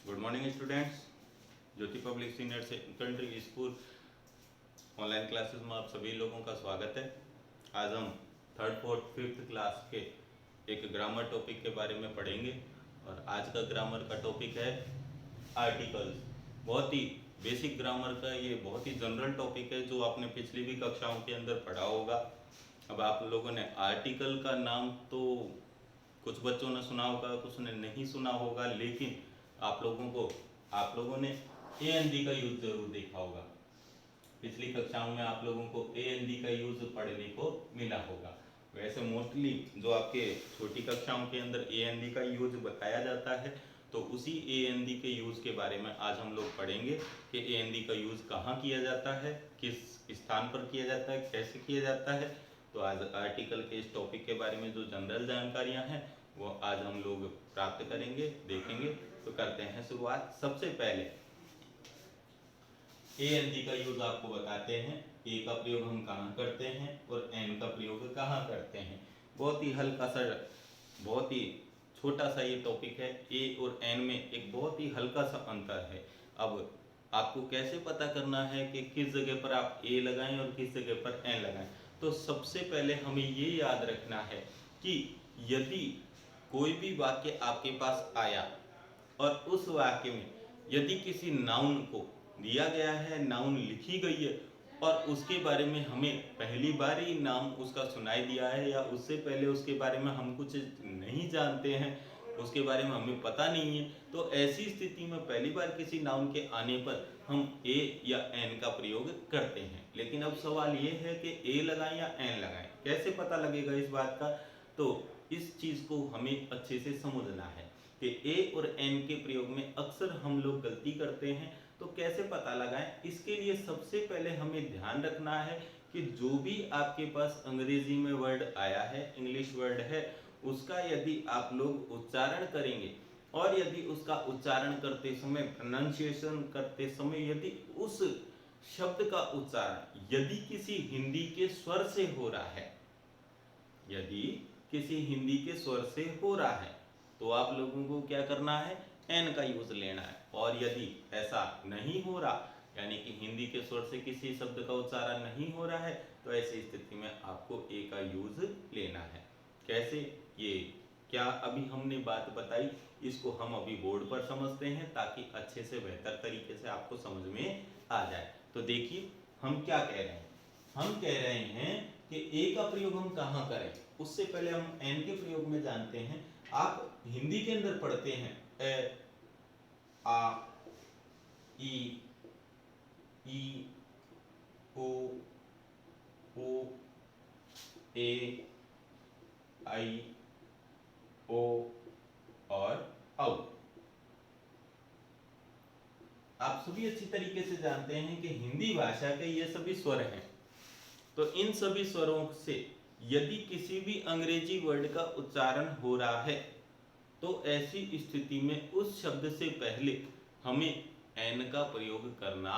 Good morning students. Jyoti public senior secondary school online classes में आप सभी लोगों का स्वागत है। आज हम थर्ड फोर्थ फिफ्थ क्लास के एक ग्रामर टॉपिक के बारे में पढ़ेंगे और आज का ग्रामर का टॉपिक है आर्टिकल्स। बहुत ही बेसिक ग्रामर का ये बहुत ही जनरल टॉपिक है जो आपने पिछली भी कक्षाओं के अंदर पढ़ा होगा। अब आप लोगों ने आर्टिकल का नाम तो कुछ बच्चों ने सुना होगा, कुछ ने नहीं सुना होगा, लेकिन आप लोगों ने ए एन डी का यूज जरूर देखा होगा। पिछली कक्षाओं में आप लोगों को ए एन डी का यूज पढ़ने को मिला होगा। वैसे मोस्टली जो आपके छोटी कक्षाओं के अंदर ए एन डी का यूज बताया जाता है, तो उसी ए एन डी के यूज के बारे में आज हम लोग पढ़ेंगे कि ए एन डी का यूज कहाँ किया जाता है, किस स्थान पर किया जाता है, कैसे किया जाता है। तो आज आर्टिकल के इस टॉपिक के बारे में जो जनरल जानकारियां हैं वो आज हम लोग प्राप्त करेंगे, देखेंगे। तो करते हैं शुरुआत। सबसे पहले ए एन डी का यूज आपको बताते हैं। ए का प्रयोग हम कहाँ करते हैं और एन का प्रयोग कहाँ करते हैं। बहुत ही हल्का सा, बहुत ही छोटा सा ये टॉपिक है। ए और एन में एक बहुत ही हल्का सा अंतर है। अब आपको कैसे पता करना है कि किस जगह पर आप ए लगाएं और किस जगह पर एन लगाएं। तो सबसे पहले हमें ये याद रखना है कि यदि कोई भी वाक्य आपके पास आया और उस वाक्य में यदि किसी नाउन को दिया गया है, नाउन लिखी गई है और उसके बारे में हमें पहली बार ही नाम उसका सुनाई दिया है या उससे पहले उसके बारे में हम कुछ नहीं जानते हैं, उसके बारे में हमें पता नहीं है, तो ऐसी स्थिति में पहली बार किसी नाउन के आने पर हम ए या एन का प्रयोग करते हैं। लेकिन अब सवाल ये है कि ए लगाएं या एन लगाएं, कैसे पता लगेगा इस बात का। तो इस चीज को हमें अच्छे से समझना है कि ए और एन के प्रयोग में अक्सर हम लोग गलती करते हैं। तो कैसे पता लगाएं, इसके लिए सबसे पहले हमें ध्यान रखना है कि जो भी आपके पास अंग्रेजी में वर्ड आया है, इंग्लिश वर्ड है, उसका यदि आप लोग उच्चारण करेंगे और यदि उसका उच्चारण करते समय, प्रोनाउंसिएशन करते समय, यदि उस शब्द का उच्चारण यदि किसी हिंदी के स्वर से हो रहा है, यदि किसी हिंदी के स्वर से हो रहा है, तो आप लोगों को क्या करना है, एन का यूज लेना है। और यदि ऐसा नहीं हो रहा, यानी कि हिंदी के स्वर से किसी शब्द का उच्चारण नहीं हो रहा है, तो ऐसी स्थिति में आपको ए का यूज लेना है। कैसे, ये क्या अभी हमने बात बताई, इसको हम अभी बोर्ड पर समझते हैं ताकि अच्छे से बेहतर तरीके से आपको समझ में आ जाए। तो देखिए हम क्या कह रहे हैं, हम कह रहे हैं कि ए का प्रयोग हम कहाँ करें। उससे पहले हम एन के प्रयोग में जानते हैं। आप हिंदी के अंदर पढ़ते हैं ए, आ, ई, ओ, ए, आई, ओ और औ। आप सभी अच्छी तरीके से जानते हैं कि हिंदी भाषा के ये सभी स्वर हैं। तो इन सभी स्वरों से यदि किसी भी अंग्रेजी वर्ड का उच्चारण हो रहा है, तो ऐसी स्थिति में उस शब्द से पहले हमें एन का प्रयोग करना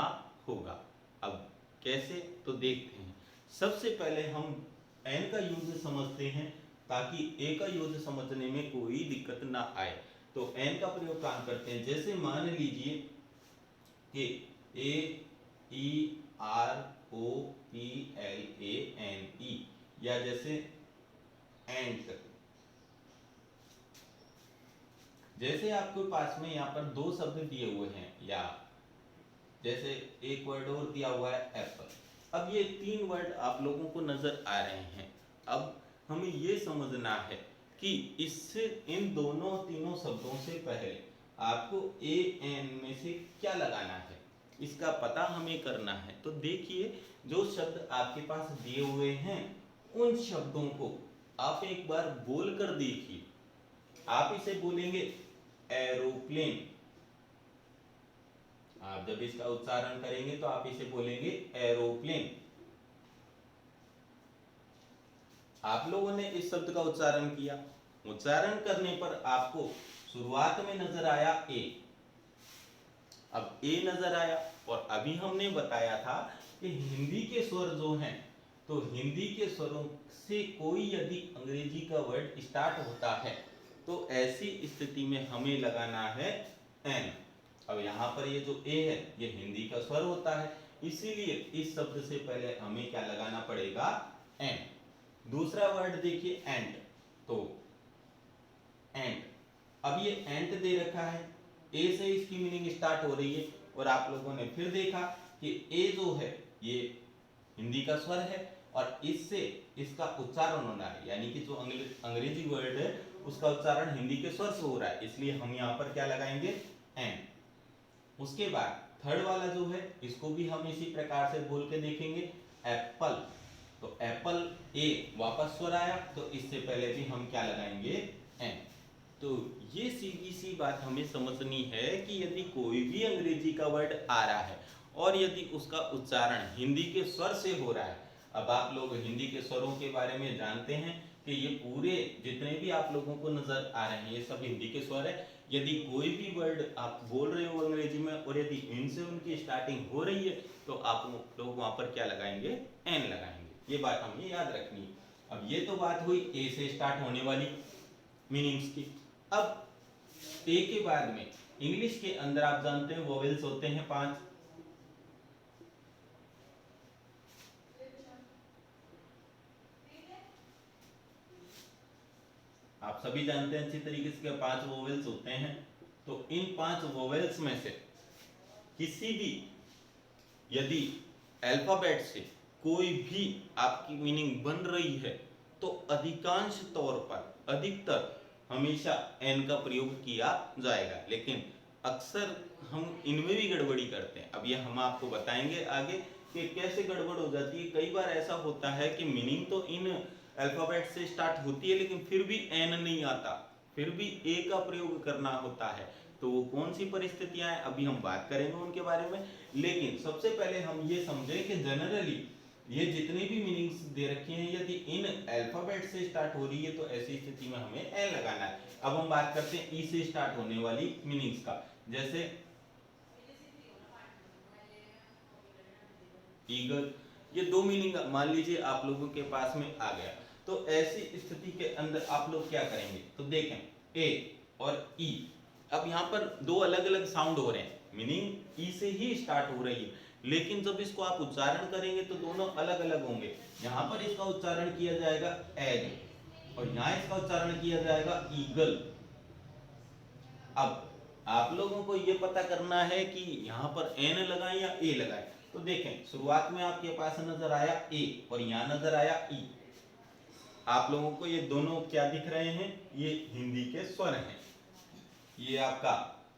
होगा। अब कैसे, तो देखते हैं। सबसे पहले हम एन का यूज समझते हैं ताकि ए का यूज समझने में कोई दिक्कत ना आए। तो एन का प्रयोग काम करते हैं। जैसे मान लीजिए कि A E R O P L A N E, या जैसे एंट, जैसे आपके पास में यहाँ पर दो शब्द दिए हुए हैं, या जैसे एक वर्ड और दिया हुआ है एप्पल। अब ये तीन वर्ड आप लोगों को नजर आ रहे हैं। अब हमें ये समझना है कि इससे इन दोनों तीनों शब्दों से पहले आपको ए एन में से क्या लगाना है, इसका पता हमें करना है। तो देखिए, जो शब्द आपके पास दिए हुए हैं उन शब्दों को आप एक बार बोल कर देखिए। आप इसे बोलेंगे एरोप्लेन। आप जब इसका उच्चारण करेंगे तो आप इसे बोलेंगे एरोप्लेन। आप लोगों ने इस शब्द का उच्चारण किया, उच्चारण करने पर आपको शुरुआत में नजर आया ए। अब ए नजर आया, और अभी हमने बताया था कि हिंदी के स्वर जो हैं, तो हिंदी के स्वरों से कोई यदि अंग्रेजी का वर्ड स्टार्ट होता है तो ऐसी स्थिति में हमें लगाना है एन। अब यहाँ पर ये जो ए है ये हिंदी का स्वर होता है, इसीलिए इस शब्द से पहले हमें क्या लगाना पड़ेगा, एन। दूसरा वर्ड देखिए एंट, तो एंट, अब ये एंट दे रखा है, ए से इसकी मीनिंग स्टार्ट हो रही है, और आप लोगों ने फिर देखा कि ए जो है ये हिंदी का स्वर है और इससे इसका उच्चारण होना है, यानी कि जो अंग्रेजी वर्ड है उसका उच्चारण हिंदी के स्वर से हो रहा है, इसलिए हम यहाँ पर क्या लगाएंगे, एन। उसके बाद थर्ड वाला जो है इसको भी हम इसी प्रकार से बोल के देखेंगे, एप्पल, तो एप्पल ए वापस स्वर आया, तो इससे पहले भी हम क्या लगाएंगे, एन। तो ये सीधी सी बात हमें समझनी है कि यदि कोई भी अंग्रेजी का वर्ड आ रहा है और यदि उसका उच्चारण हिंदी के स्वर से हो रहा है, अब आप लोग हिंदी के स्वरों के बारे में जानते हैं कि ये पूरे जितने भी आप लोगों को नजर आ रहे हैं ये सब हिंदी के स्वर है। यदि कोई भी वर्ड आप बोल रहे हो अंग्रेजी में और यदि इनसे उनकी स्टार्टिंग हो रही है तो आप लोग वहां पर क्या लगाएंगे, एन लगाएंगे। ये बात हमें याद रखनी है। अब ये तो बात हुई ए से स्टार्ट होने वाली मीनिंग्स की। अब ए के बाद में इंग्लिश के अंदर आप जानते हैं वोवेल्स होते हैं 5। आप सभी जानते हैं अच्छी तरीके से 5 वोवेल्स होते हैं। तो इन 5 वोवेल्स में से किसी भी यदि अल्फाबेट से कोई भी आपकी मीनिंग बन रही है तो अधिकांश तौर पर अधिकतर हमेशा एन का प्रयोग किया जाएगा, लेकिन अक्सर हम इनमें भी गड़बड़ी करते हैं। अब ये हम आपको बताएंगे आगे कि कैसे गड़बड़ हो जाती है। कई बार ऐसा होता है कि मीनिंग तो इन अल्फाबेट से स्टार्ट होती है लेकिन फिर भी एन नहीं आता, फिर भी ए का प्रयोग करना होता है। तो वो कौन सी परिस्थितियां हैं अभी हम बात करेंगे उनके बारे में, लेकिन सबसे पहले हम ये समझें कि जनरली ये जितनी भी मीनिंग्स दे रखी हैं यदि इन अल्फाबेट से स्टार्ट हो रही है तो ऐसी स्थिति में हमें एन लगाना है। अब हम बात करते हैं ई से स्टार्ट होने वाली मीनिंग्स का, जैसे ईगल, ये 2 मीनिंग मान लीजिए आप लोगों के पास में आ गया, तो ऐसी स्थिति के अंदर आप लोग क्या करेंगे, तो देखें ए और ई, अब यहाँ पर 2 अलग अलग साउंड हो रहे हैं, मीनिंग ई से ही स्टार्ट हो रही है, लेकिन जब इसको आप उच्चारण करेंगे तो दोनों अलग अलग होंगे। यहाँ पर इसका उच्चारण किया जाएगा एग और यहाँ इसका उच्चारण किया जाएगा ईगल। अब आप लोगों को ये पता करना है कि यहाँ पर एन लगाएं या ए लगाएं। तो देखें शुरुआत में आपके पास नजर आया ए और यहाँ नजर आया ई। आप लोगों को ये दोनों क्या दिख रहे हैं, ये हिंदी के स्वर हैं, ये आपका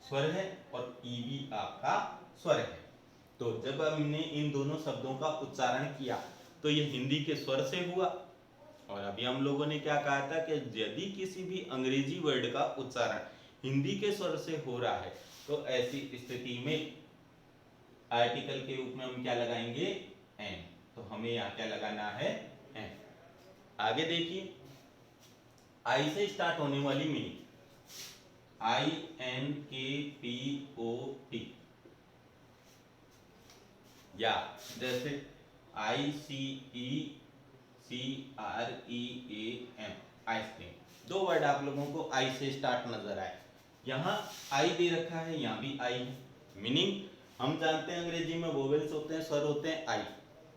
स्वर है और ई भी आपका स्वर है। तो जब हमने इन दोनों शब्दों का उच्चारण किया तो ये हिंदी के स्वर से हुआ। और अभी हम लोगों ने क्या कहा था कि यदि किसी भी अंग्रेजी वर्ड का उच्चारण हिंदी के स्वर से हो रहा है तो ऐसी स्थिति में आर्टिकल के रूप में हम क्या लगाएंगे, एन। तो हमें यहाँ क्या लगाना है, एन। आगे देखिए आई से स्टार्ट होने वाली मीनिंग, INKPOT, या जैसे ICECREAM, आइसक्रीम। 2 वर्ड आप लोगों को आई से स्टार्ट नजर आए। यहाँ आई दे रखा है, यहाँ भी आई है। मीनिंग हम जानते हैं अंग्रेजी में वोवेल्स होते हैं, स्वर होते हैं आई,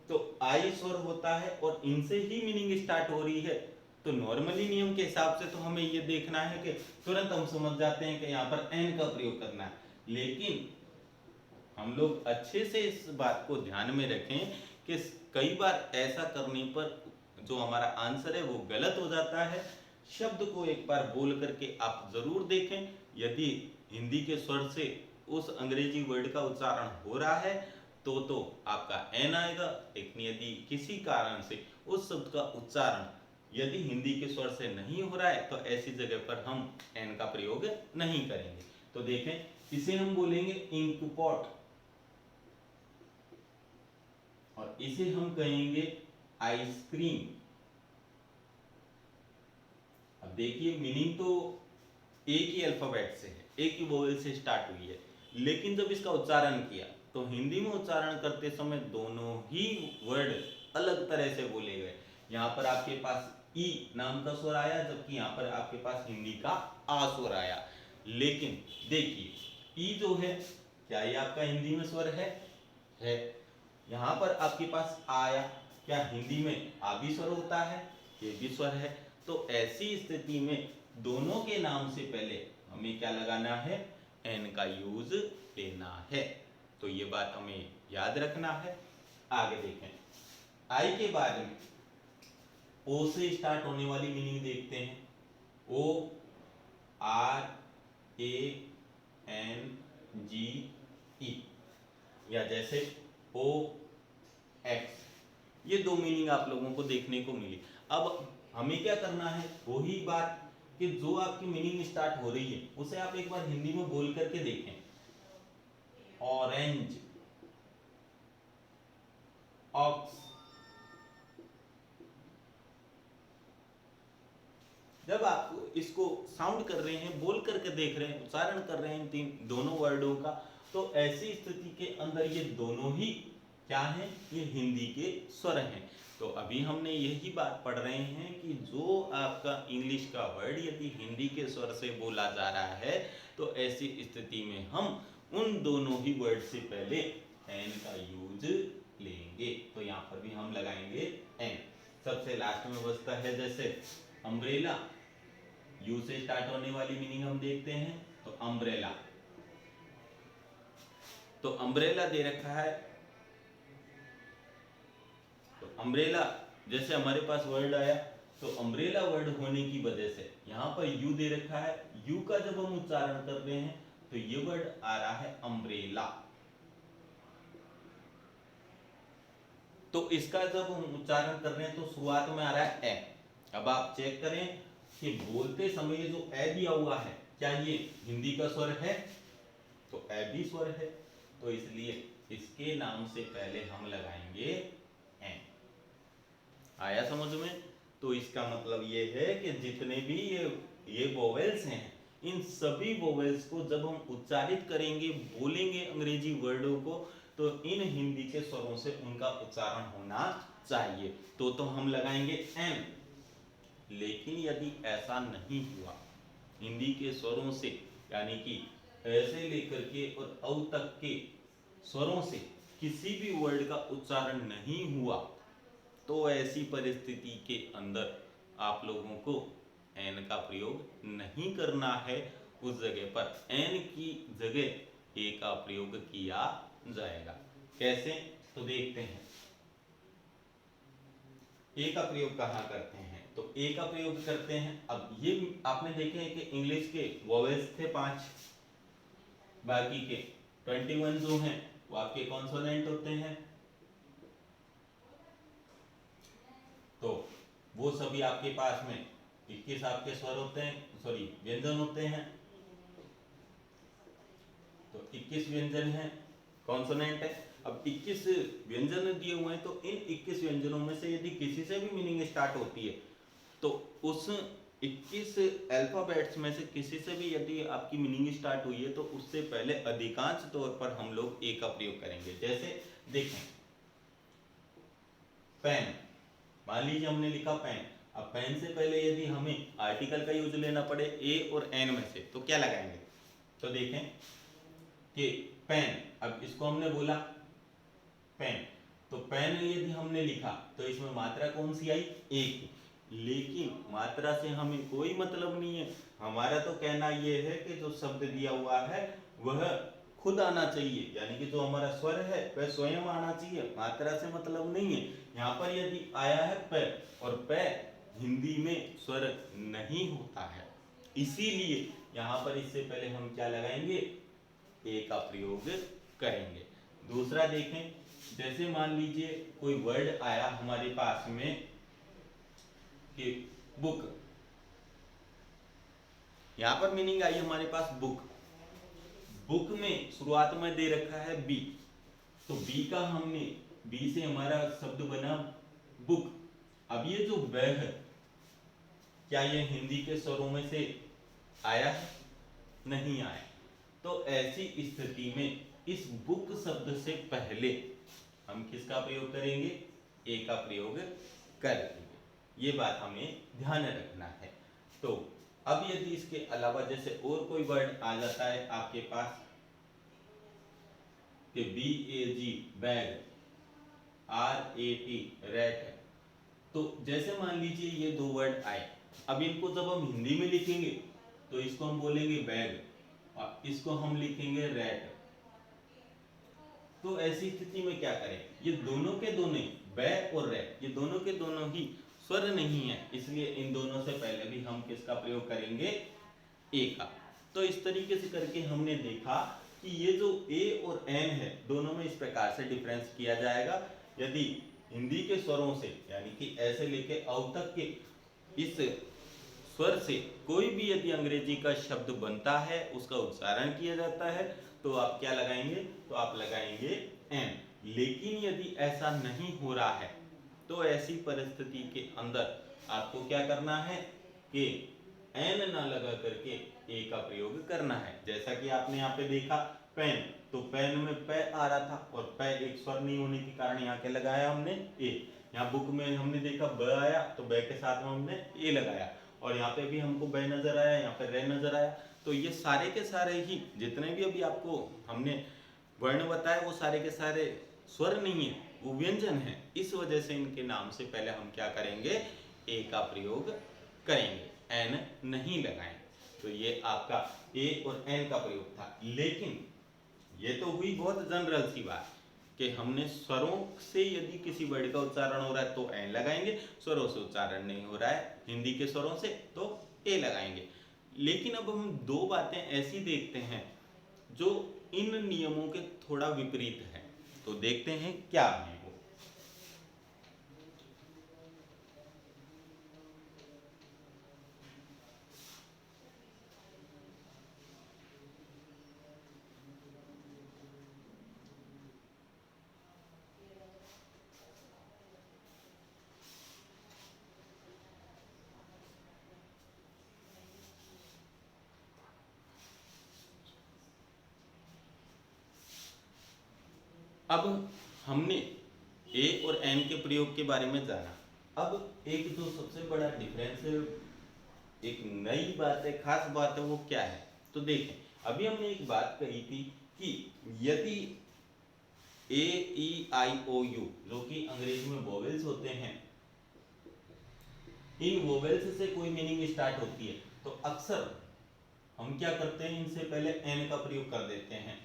तो आई स्वर होता है और इनसे ही मीनिंग स्टार्ट हो रही है। तो नॉर्मली नियम के हिसाब से तो हमें ये देखना है कि तुरंत हम समझ जाते हैं कि यहाँ पर एन का प्रयोग करना है, लेकिन हम लोग अच्छे से इस बात को ध्यान में रखें कि कई बार ऐसा करने पर जो हमारा आंसर है वो गलत हो जाता है। शब्द को एक बार बोल करके आप जरूर देखें, यदि हिंदी के स्वर से उस अंग्रेजी वर्ड का उच्चारण हो रहा है तो आपका एन आएगा, लेकिन यदि किसी कारण से उस शब्द का उच्चारण यदि हिंदी के स्वर से नहीं हो रहा है तो ऐसी जगह पर हम एन का प्रयोग नहीं करेंगे। तो देखें इसे हम बोलेंगे इंक पॉट और इसे हम कहेंगे आइसक्रीम। अब देखिए मीनिंग तो एक ही अल्फाबेट से है, एक ही वोवेल से स्टार्ट हुई है, लेकिन जब इसका उच्चारण किया तो हिंदी में उच्चारण करते समय दोनों ही वर्ड अलग तरह से बोले गए। यहाँ पर आपके पास ई नाम का स्वर आया, जबकि यहाँ पर आपके पास हिंदी का आ स्वर आया। लेकिन देखिए ई जो है क्या ये आपका हिंदी में स्वर है। यहाँ पर आपके पास आया, क्या हिंदी में आ भी स्वर होता है, ये भी स्वर है। तो ऐसी स्थिति में दोनों के नाम से पहले हमें क्या लगाना है, एन का यूज लेना है। तो ये बात हमें याद रखना है। आगे देखें, आई के बाद में ओ से स्टार्ट होने वाली मीनिंग देखते हैं। O R A N G ई, या जैसे ओ एक्स, ये दो मीनिंग आप लोगों को देखने को मिली। अब हमें क्या करना है, वही बात कि जो आपकी मीनिंग स्टार्ट हो रही है उसे आप एक बार हिंदी में बोल करके देखें। Orange, ox. जब आप इसको साउंड कर रहे हैं, बोल करके देख रहे हैं, उच्चारण कर रहे हैं तीन दोनों वर्डों का, तो ऐसी स्थिति के अंदर ये दोनों ही क्या हैं, ये हिंदी के स्वर हैं। तो अभी हमने यही बात पढ़ रहे हैं कि जो आपका इंग्लिश का वर्ड यदि हिंदी के स्वर से बोला जा रहा है तो ऐसी स्थिति में हम उन दोनों ही वर्ड से पहले एन का यूज लेंगे। तो यहाँ पर भी हम लगाएंगे एन। सबसे लास्ट में बचता है जैसे अम्ब्रेला, यू से स्टार्ट होने वाली मीनिंग हम देखते हैं। तो अम्ब्रेला, तो अम्ब्रेला दे रखा है। तो अम्ब्रेला जैसे हमारे पास वर्ड आया, तो अम्ब्रेला वर्ड होने की वजह से यहाँ पर यू दे रखा है। यू का जब हम उच्चारण कर रहे हैं तो ये वर्ड आ रहा है अम्ब्रेला। तो इसका जब हम उच्चारण कर रहे हैं तो शुरुआत में आ रहा है ए। अब आप चेक करें कि बोलते समय जो ए दिया हुआ है, क्या ये हिंदी का स्वर है? तो ए भी स्वर है, तो इसलिए इसके नाम से पहले हम लगाएंगे एन। आया समझ में? तो इसका मतलब ये है कि जितने भी ये वोवेल्स हैं, इन सभी वोवेल्स को जब हम उच्चारित करेंगे, बोलेंगे अंग्रेजी वर्डों को, तो इन हिंदी के स्वरों से उनका उच्चारण होना चाहिए। तो हम लगाएंगे एन। लेकिन यदि ऐसा नहीं हुआ, हिंदी के स्वरों से यानी कि ऐसे लेकर के और औ तक के स्वरों से किसी भी वर्ड का उच्चारण नहीं हुआ, तो ऐसी परिस्थिति के अंदर आप लोगों को एन का प्रयोग नहीं करना है। उस जगह पर एन की जगह ए का प्रयोग किया जाएगा। कैसे? तो देखते हैं ए का प्रयोग कहाँ करते हैं। तो ए का प्रयोग करते हैं, अब ये आपने देखे हैं कि इंग्लिश के वोवेल्स थे 5, बाकी के 21 जो हैं वो आपके कॉन्सोनेंट होते हैं। तो वो सभी आपके पास में 21 आपके स्वर होते हैं, सॉरी व्यंजन होते हैं। तो 21 व्यंजन हैं, कॉन्सोनेंट है। अब 21 व्यंजन दिए हुए हैं, तो इन 21 व्यंजनों में से यदि किसी से भी मीनिंग स्टार्ट होती है तो उस 21 अल्फाबेट्स में से किसी से भी यदि आपकी मीनिंग स्टार्ट हुई है तो उससे पहले अधिकांश तौर पर हम लोग ए का प्रयोग करेंगे। जैसे देखें पेन, मान लीजिए हमने लिखा पेन। अब पेन से पहले यदि हमें आर्टिकल का यूज लेना पड़े ए और एन में से, तो क्या लगाएंगे? तो देखें कि पेन, अब इसको हमने बोला पेन, तो पेन यदि हमने लिखा तो इसमें मात्रा कौन सी आई? एक। लेकिन मात्रा से हमें कोई मतलब नहीं है, हमारा तो कहना यह है कि जो शब्द दिया हुआ है वह खुद आना चाहिए, यानी कि जो हमारा स्वर है वह स्वयं आना चाहिए, मात्रा से मतलब नहीं है। यहाँ पर यदि आया है पे, और पे हिंदी में स्वर नहीं होता है, इसीलिए यहाँ पर इससे पहले हम क्या लगाएंगे? ए का प्रयोग करेंगे। दूसरा देखें, जैसे मान लीजिए कोई वर्ड आया हमारे पास में कि बुक, यहां पर मीनिंग आई हमारे पास बुक। बुक में शुरुआत में दे रखा है बी, तो बी का हमने, बी से हमारा शब्द बना बुक। अब ये जो ब है, क्या ये हिंदी के स्वरों में से आया है? नहीं आया। तो ऐसी स्थिति में इस बुक शब्द से पहले हम किसका प्रयोग करेंगे? ए का प्रयोग करेंगे। ये बात हमें ध्यान रखना है। तो अब यदि इसके अलावा जैसे और कोई वर्ड आ जाता है आपके पास, कि BAG बैग, RAT रैट है। तो जैसे मान लीजिए ये दो वर्ड आए, अब इनको जब हम हिंदी में लिखेंगे तो इसको हम बोलेंगे बैग और इसको हम लिखेंगे रैट। तो ऐसी स्थिति में क्या करें, ये दोनों के दोनों बैग और रैट ये दोनों के दोनों ही स्वर नहीं है, इसलिए इन दोनों से पहले भी हम किसका प्रयोग करेंगे, ए का। तो इस तरीके से करके हमने देखा कि ये जो ए और एन है दोनों में इस प्रकार से डिफरेंस किया जाएगा। यदि हिंदी के स्वरों से यानी कि ऐसे लेके औ तक के इस स्वर से कोई भी यदि अंग्रेजी का शब्द बनता है, उसका उच्चारण किया जाता है, तो आप क्या लगाएंगे, तो आप लगाएंगे एन। लेकिन यदि ऐसा नहीं हो रहा है तो ऐसी परिस्थिति के अंदर आपको क्या करना है कि एन ना लगा करके ए का प्रयोग करना है। जैसा कि आपने यहाँ पे देखा पेन, तो पेन में पे आ रहा था और पे एक स्वर नहीं होने के कारण यहाँ के लगाया हमने ए। यहाँ बुक में हमने देखा ब आया तो ब के साथ में हमने ए लगाया, और यहाँ पे भी हमको ब नजर आया, यहाँ पे रे नजर आया। तो ये सारे के सारे ही जितने भी अभी आपको हमने वर्ण बताया वो सारे के सारे स्वर नहीं है, वो व्यंजन है। इस वजह से इनके नाम से पहले हम क्या करेंगे, ए का प्रयोग करेंगे, एन नहीं लगाएंगे। तो ये आपका ए और एन का प्रयोग था। लेकिन ये तो हुई बहुत जनरल सी बात कि हमने स्वरों से यदि किसी वर्ड का उच्चारण हो रहा है तो एन लगाएंगे, स्वरों से उच्चारण नहीं हो रहा है हिंदी के स्वरों से तो ए लगाएंगे। लेकिन अब हम दो बातें ऐसी देखते हैं जो इन नियमों के थोड़ा विपरीत है, तो देखते हैं क्या है वो। अब हमने ए और एन के प्रयोग के बारे में जाना। अब एक जो सबसे बड़ा डिफरेंस, एक नई बात है, खास बात है, वो क्या है, तो देखें। अभी हमने एक बात कही थी कि यदि ए ई आई ओ यू जो कि अंग्रेजी में वोवेल्स होते हैं, इन वोवेल्स से कोई मीनिंग स्टार्ट होती है तो अक्सर हम क्या करते हैं, इनसे पहले एन का प्रयोग कर देते हैं।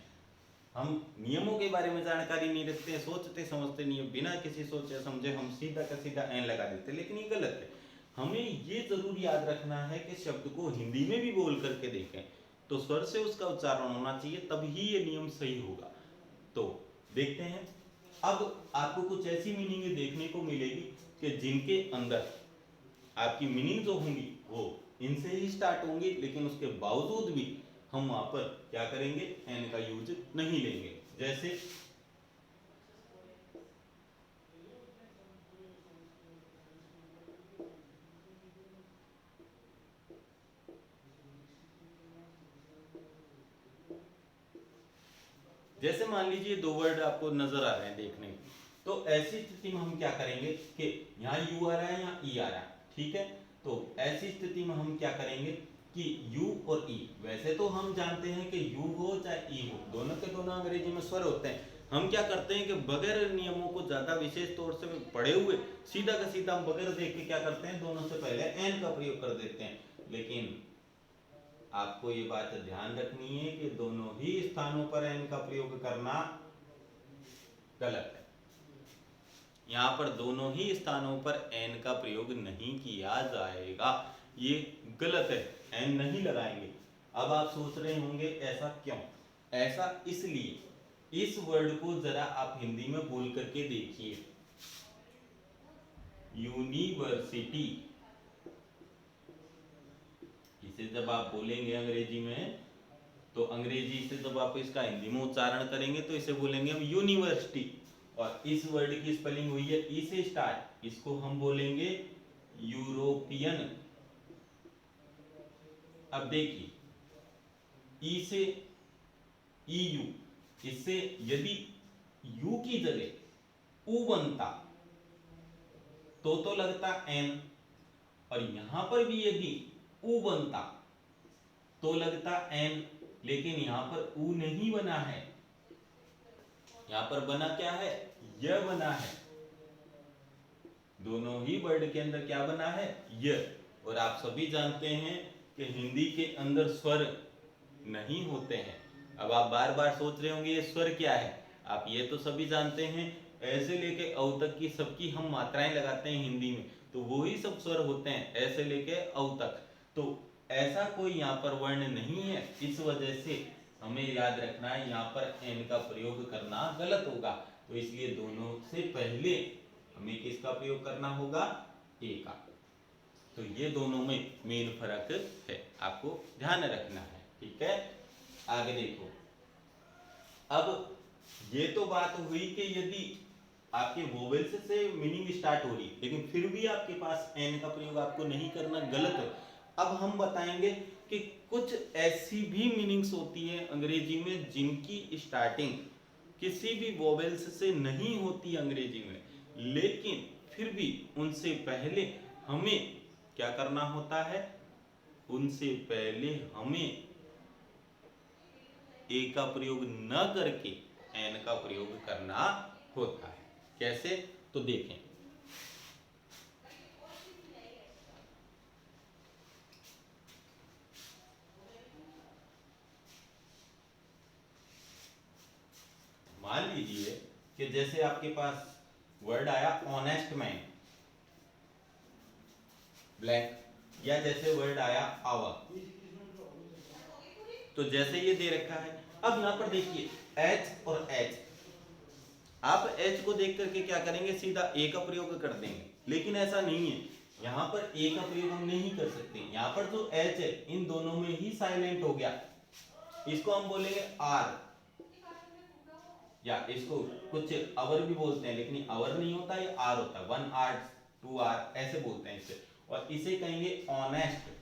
हम नियमों के बारे में जानकारी नहीं रखते हैं, सोचते समझते नहीं है, बिना किसी सोचे समझे हम सीधा का सीधा एन लगा देते हैं, लेकिन ये गलत है। हमें ये जरूर याद रखना है कि शब्द को हिंदी में भी बोल करके देखें तो स्वर से उसका उच्चारण होना चाहिए, तभी ये नियम सही होगा। तो देखते हैं। अब आपको कुछ ऐसी मीनिंग देखने को मिलेगी कि जिनके अंदर आपकी मीनिंग जो होंगी वो इनसे ही स्टार्ट होंगी, लेकिन उसके बावजूद भी हम वहां पर क्या करेंगे, एन का यूज नहीं लेंगे। जैसे जैसे मान लीजिए दो वर्ड आपको नजर आ रहे हैं देखने को, तो ऐसी स्थिति में हम क्या करेंगे कि यहाँ यू आ रहा है, यहाँ ई आ रहा है, ठीक है। तो ऐसी स्थिति में हम क्या करेंगे कि यू और ई, वैसे तो हम जानते हैं कि यू हो चाहे ई हो, दोनों के दोनों अंग्रेजी में स्वर होते हैं। हम क्या करते हैं कि बगैर नियमों को ज्यादा विशेष तौर से पढ़े हुए सीधा का सीधा हम बगैर देख के क्या करते हैं, दोनों से पहले एन का प्रयोग कर देते हैं। लेकिन आपको ये बात ध्यान रखनी है कि दोनों ही स्थानों पर एन का प्रयोग करना गलत है। यहाँ पर दोनों ही स्थानों पर एन का प्रयोग नहीं किया जाएगा, ये गलत है, एन नहीं लगाएंगे। अब आप सोच रहे होंगे ऐसा क्यों, ऐसा इसलिए, इस वर्ड को जरा आप हिंदी में बोल करके देखिए, यूनिवर्सिटी। इसे जब आप बोलेंगे अंग्रेजी में, तो अंग्रेजी से जब आप इसका हिंदी में उच्चारण करेंगे तो इसे बोलेंगे हम यूनिवर्सिटी, और इस वर्ड की स्पेलिंग हुई है ई से स्टार्ट, इसको हम बोलेंगे यूरोपियन। अब देखिए ई से ईयू, इससे यदि यू की जगह ऊ बनता तो लगता एन, और यहां पर भी यदि ऊ बनता तो लगता एन, लेकिन यहां पर ऊ नहीं बना है, यहाँ पर बना क्या है, य बना है। दोनों ही वर्ड के अंदर क्या बना है, य। और आप सभी जानते हैं कि हिंदी के अंदर स्वर नहीं होते हैं। अब आप बार बार सोच रहे होंगे ये स्वर क्या है। आप ये तो सभी जानते हैं, ऐसे लेके औ तक की सबकी हम मात्राएं लगाते हैं हिंदी में, तो वो ही सब स्वर होते हैं, ऐसे लेके औ तक। तो ऐसा कोई यहाँ पर वर्ण नहीं है, इस वजह से हमें याद रखना है यहाँ पर एन का प्रयोग करना गलत होगा। तो इसलिए दोनों से पहले हमें किसका प्रयोग करना होगा, ए का। तो ये दोनों में मेन फर्क है, आपको ध्यान रखना है। ठीक है, आगे देखो। अब ये तो बात हुई कि यदि आपके वोवेल्स से मीनिंग स्टार्ट हो रही, लेकिन फिर भी आपके पास एन का प्रयोग आपको नहीं करना, गलत है। अब हम बताएंगे कि कुछ ऐसी भी मीनिंग्स होती है अंग्रेजी में जिनकी स्टार्टिंग किसी भी वोवेल्स से नहीं होती अंग्रेजी में, लेकिन फिर भी उनसे पहले हमें क्या करना होता है, उनसे पहले हमें ए का प्रयोग न करके एन का प्रयोग करना होता है। कैसे, तो देखें। मान लीजिए कि जैसे आपके पास वर्ड आया ऑनेस्ट मैन, ब्लैंक, या जैसे वर्ड आया आवर। तो जैसे ये दे रखा है, अब यहां पर देखिए एच और एच, आप एच को देख करके क्या करेंगे, सीधा ए का प्रयोग कर देंगे, लेकिन ऐसा नहीं है। यहां पर ए का प्रयोग हम नहीं कर सकते। यहां पर जो एच है इन दोनों में ही साइलेंट हो गया, इसको हम बोलेंगे आर, या इसको कुछ अवर भी बोलते हैं, लेकिन अवर नहीं होता, ये आर होता है। 1 आर 2 आर ऐसे बोलते हैं इसे, और इसे कहेंगे ऑनेस्ट।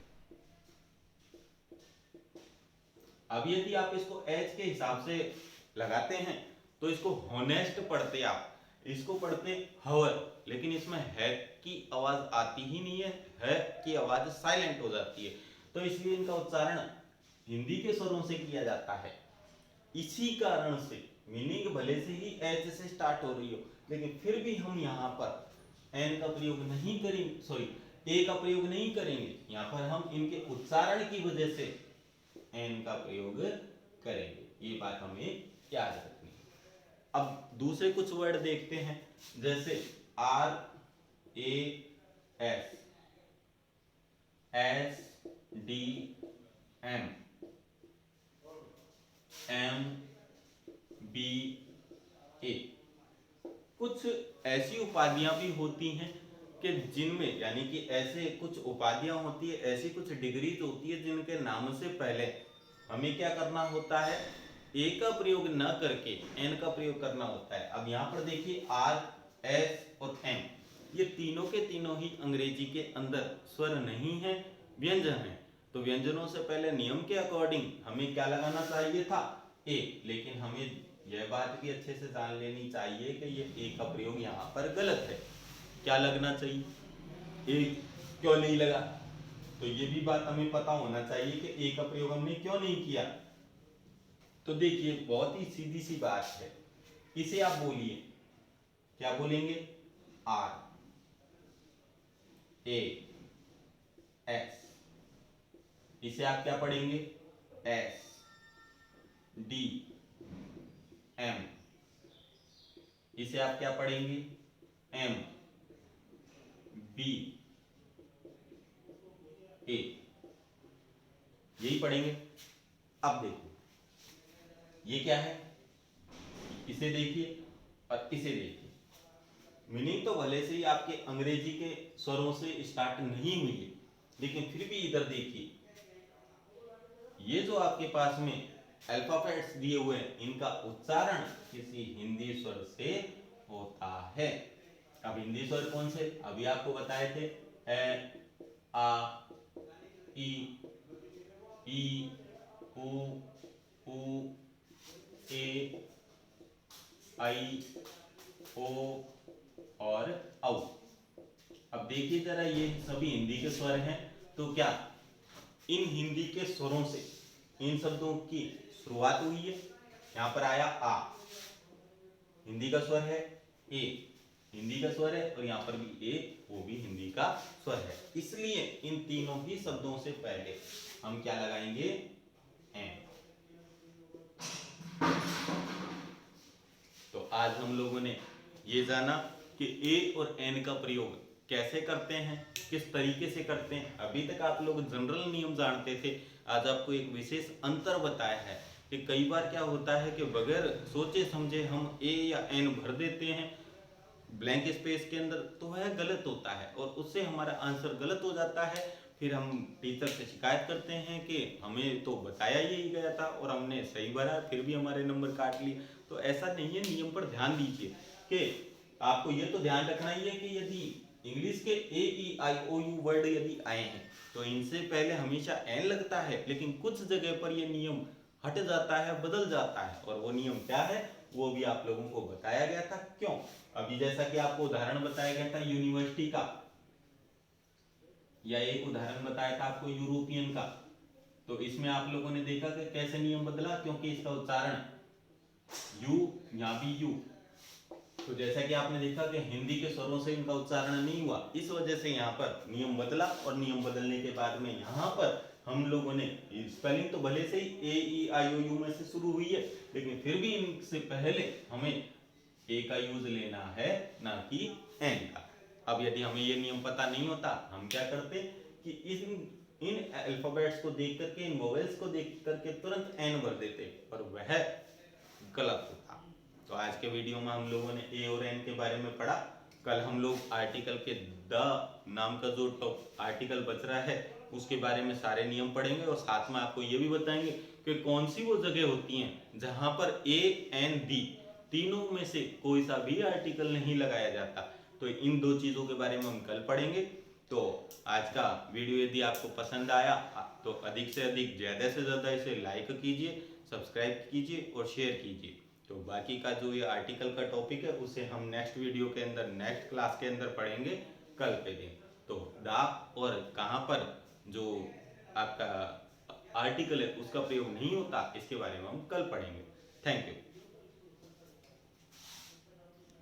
अब यदि आप इसको एच के हिसाब से लगाते हैं तो इसको होनेस्ट पढ़ते, आप इसको पढ़ते हवर, लेकिन इसमें है की आवाज आती ही नहीं है की आवाज साइलेंट हो जाती है। तो इसलिए इनका उच्चारण हिंदी के स्वरों से किया जाता है। इसी कारण से मीनिंग भले से ही एच से स्टार्ट हो रही हो, लेकिन फिर भी हम यहाँ पर एन का प्रयोग नहीं करेंगे, सॉरी ए का प्रयोग नहीं करेंगे। यहाँ पर हम इनके उच्चारण की वजह से एन का प्रयोग करेंगे, ये बात हमें याद रखनी है। अब दूसरे कुछ वर्ड देखते हैं, जैसे R A S, S D M, M B A. कुछ ऐसी उपाधियां भी होती हैं कि जिनमें, यानी कि ऐसे कुछ उपाधियां होती है, ऐसी कुछ डिग्रीज होती है जिनके नाम से पहले हमें क्या करना होता है, ए का प्रयोग न करके एन का प्रयोग करना होता है। अब यहाँ पर देखिए आर, एस और एम, ये तीनों के तीनों ही अंग्रेजी के अंदर स्वर नहीं है, व्यंजन है। तो व्यंजनों से पहले नियम के अकॉर्डिंग हमें क्या लगाना चाहिए था, ए, लेकिन हमें यह बात भी अच्छे से जान लेनी चाहिए कि ये ए का प्रयोग यहाँ पर गलत है। क्या लगना चाहिए, ए क्यों नहीं लगा, तो ये भी बात हमें पता होना चाहिए कि ए का प्रयोग हमने क्यों नहीं किया। तो देखिए बहुत ही सीधी सी बात है, इसे आप बोलिए, क्या बोलेंगे, आर ए एस, इसे आप क्या पढ़ेंगे, एस डी एम, इसे आप क्या पढ़ेंगे, एम बी ए, यही पढ़ेंगे। अब देखो ये क्या है, इसे देखिए और इसे देखिए, मीनिंग तो भले से ही आपके अंग्रेजी के स्वरों से स्टार्ट नहीं हुई है, लेकिन फिर भी इधर देखिए, ये जो आपके पास में अल्फाबेट्स दिए हुए हैं, इनका उच्चारण किसी हिंदी स्वर से होता है। अब हिंदी स्वर कौन से, अभी आपको बताए थे, ए आ ई उ ए आई ओ और औ। अब देखिए जरा, ये सभी हिंदी के स्वर हैं, तो क्या इन हिंदी के स्वरों से इन शब्दों की शुरुआत हुई है। यहां पर आया आ, हिंदी का स्वर है ए, हिंदी का स्वर है, और यहाँ पर भी ए, वो भी हिंदी का स्वर है। इसलिए इन तीनों ही शब्दों से पहले हम क्या लगाएंगे, एन। तो आज हम लोगों ने ये जाना कि ए और एन का प्रयोग कैसे करते हैं, किस तरीके से करते हैं। अभी तक आप लोग जनरल नियम जानते थे, आज आपको एक विशेष अंतर बताया है कि कई बार क्या होता है कि बगैर सोचे समझे हम ए या एन भर देते हैं ब्लैंक स्पेस के अंदर, तो वह गलत होता है और उससे हमारा आंसर गलत हो जाता है। फिर हम टीचर से शिकायत करते हैं कि हमें तो बताया यही गया था और हमने सही भरा, फिर भी हमारे नंबर काट लिए। तो ऐसा नहीं है, नियम पर ध्यान दीजिए कि आपको ये तो ध्यान रखना ही है कि यदि इंग्लिश के ए ई आई ओ यू वर्ड यदि आए हैं तो इनसे पहले हमेशा एन लगता है, लेकिन कुछ जगह पर यह नियम हट जाता है, बदल जाता है, और वो नियम क्या है वो भी आप लोगों को बताया गया था। क्यों? अभी जैसा कि आपको उदाहरण बताया गया था यूनिवर्सिटी का, या एक उदाहरण बताया था आपको यूरोपियन का, तो इसमें आप लोगों ने देखा कि कैसे नियम बदला, क्योंकि इसका उच्चारण यू, यहाँ भी यू, तो जैसा कि आपने देखा कि हिंदी के स्वरों से इनका उच्चारण नहीं हुआ, इस वजह से यहाँ पर नियम बदला, और नियम बदलने के बाद में यहाँ पर हम लोगों ने स्पेलिंग तो भले से ही ए ई आई ओ यू में से शुरू हुई है, लेकिन फिर भी इनसे पहले हमें ए का यूज लेना है, ना कि एन का। अब यदि हमें ये नियम पता नहीं होता, हम क्या करते कि इन अल्फाबेट्स को देख करके, इन वोवेल्स को देख करके तुरंत एन भर देते, और वह गलत होता। तो आज के वीडियो में हम लोगों ने ए और एन के बारे में पढ़ा। कल हम लोग आर्टिकल के द नाम का जो आर्टिकल बच रहा है उसके बारे में सारे नियम पढ़ेंगे, और साथ में आपको ये भी बताएंगे कि कौन सी वो जगह होती हैं जहां पर ए एन दी तीनों में से कोई सा भी आर्टिकल नहीं लगाया जाता। तो इन दो चीजों के बारे में हम कल पढ़ेंगे। तो आज का वीडियो यदि आपको पसंद आया तो अधिक से अधिक, ज़्यादा से ज़्यादा इसे लाइक कीजिए, सब्सक्राइब कीजिए और शेयर कीजिए। तो बाकी का जो ये आर्टिकल का टॉपिक है उसे हम नेक्स्ट वीडियो के अंदर, नेक्स्ट क्लास के अंदर पढ़ेंगे कल के दिन। तो दा और कहाँ पर जो आपका आर्टिकल है उसका प्रयोग नहीं होता, इसके बारे में हम कल पढ़ेंगे। Thank you.